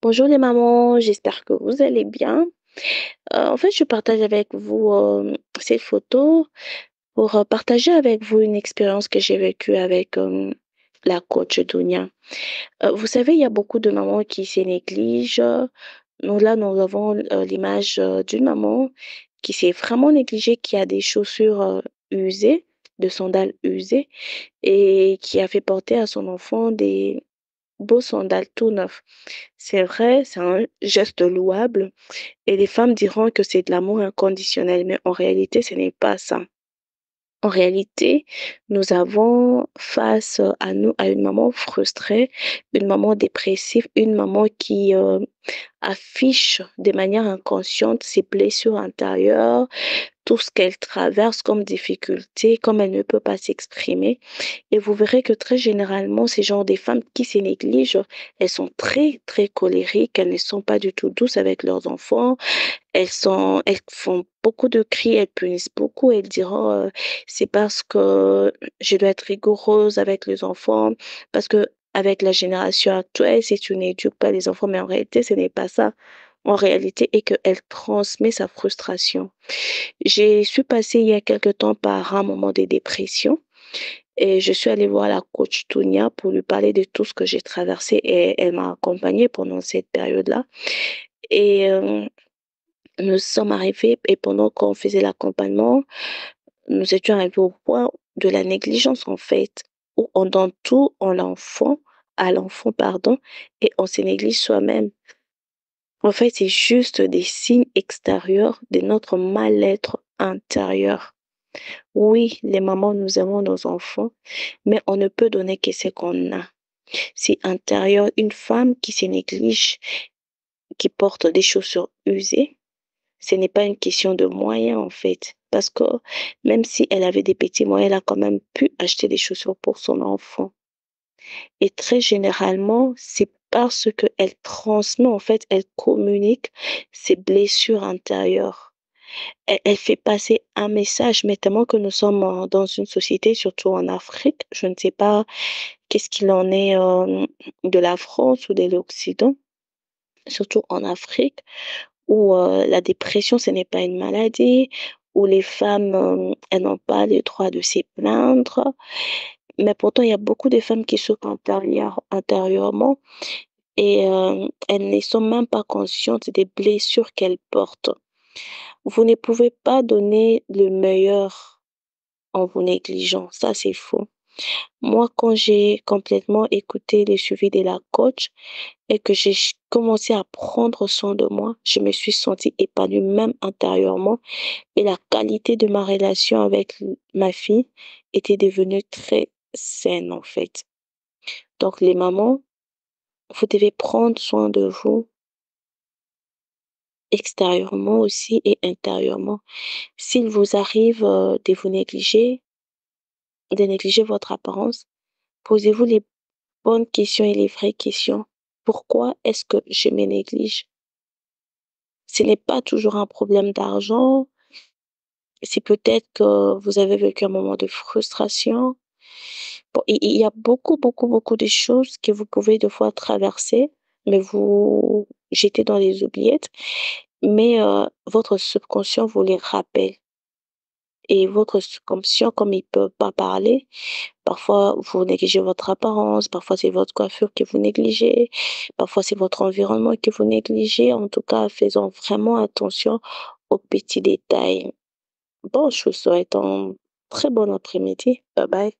Bonjour les mamans, j'espère que vous allez bien. En fait, je partage avec vous cette photo pour partager avec vous une expérience que j'ai vécue avec la coach Dunia. Vous savez, il y a beaucoup de mamans qui se négligent. Nous, là, nous avons l'image d'une maman qui s'est vraiment négligée, qui a des chaussures usées, de sandales usées, et qui a fait porter à son enfant des beaux sandales tout neufs. C'est vrai, c'est un geste louable et les femmes diront que c'est de l'amour inconditionnel, mais en réalité, ce n'est pas ça. En réalité, nous avons face à nous à une maman frustrée, une maman dépressive, une maman qui affiche de manière inconsciente ses blessures intérieures, tout ce qu'elle traverse comme difficulté, comme elle ne peut pas s'exprimer. Et vous verrez que très généralement, ces genres de femmes qui se négligent, elles sont très, très colériques, elles ne sont pas du tout douces avec leurs enfants, elles font beaucoup de cris, elles punissent beaucoup, elles diront, c'est parce que je dois être rigoureuse avec les enfants, parce que avec la génération actuelle, si tu n'éduques pas les enfants, mais en réalité, ce n'est pas ça. En réalité, et qu'elle transmet sa frustration. J'ai suis passée il y a quelque temps par un moment de dépression et je suis allée voir la coach Tounia pour lui parler de tout ce que j'ai traversé et elle m'a accompagnée pendant cette période-là. Et nous sommes arrivés et pendant qu'on faisait l'accompagnement, nous étions arrivés au point de la négligence en fait, où on donne tout à l'enfant, pardon, et on se néglige soi-même. En fait, c'est juste des signes extérieurs de notre mal-être intérieur. Oui, les mamans, nous aimons nos enfants, mais on ne peut donner que ce qu'on a. C'est intérieur. Une femme qui se néglige, qui porte des chaussures usées, ce n'est pas une question de moyens en fait. Parce que même si elle avait des petits moyens, elle a quand même pu acheter des chaussures pour son enfant. Et très généralement, c'est parce qu'elle transmet, en fait, elle communique ses blessures intérieures. Elle fait passer un message, mais tellement que nous sommes dans une société, surtout en Afrique, je ne sais pas qu'est-ce qu'il en est de la France ou de l'Occident, surtout en Afrique, où la dépression, ce n'est pas une maladie, où les femmes, elles n'ont pas le droit de se plaindre. Mais pourtant, il y a beaucoup de femmes qui souffrent intérieurement et elles ne sont même pas conscientes des blessures qu'elles portent. Vous ne pouvez pas donner le meilleur en vous négligeant. Ça, c'est faux. Moi, quand j'ai complètement écouté les suivis de la coach et que j'ai commencé à prendre soin de moi, je me suis sentie épanouie même intérieurement et la qualité de ma relation avec ma fille était devenue très saine en fait. Donc les mamans, vous devez prendre soin de vous extérieurement aussi et intérieurement. S'il vous arrive de négliger votre apparence, posez-vous les bonnes questions et les vraies questions. Pourquoi est-ce que je me néglige? Ce n'est pas toujours un problème d'argent, c'est peut-être que vous avez vécu un moment de frustration. Bon, il y a beaucoup, beaucoup, beaucoup de choses que vous pouvez des fois traverser, mais vous jetez dans les oubliettes, mais votre subconscient vous les rappelle. Et votre subconscient, comme il peut pas parler, parfois vous négligez votre apparence, parfois c'est votre coiffure que vous négligez, parfois c'est votre environnement que vous négligez. En tout cas, faisons vraiment attention aux petits détails. Bon, je vous souhaite un très bon après-midi. Bye bye.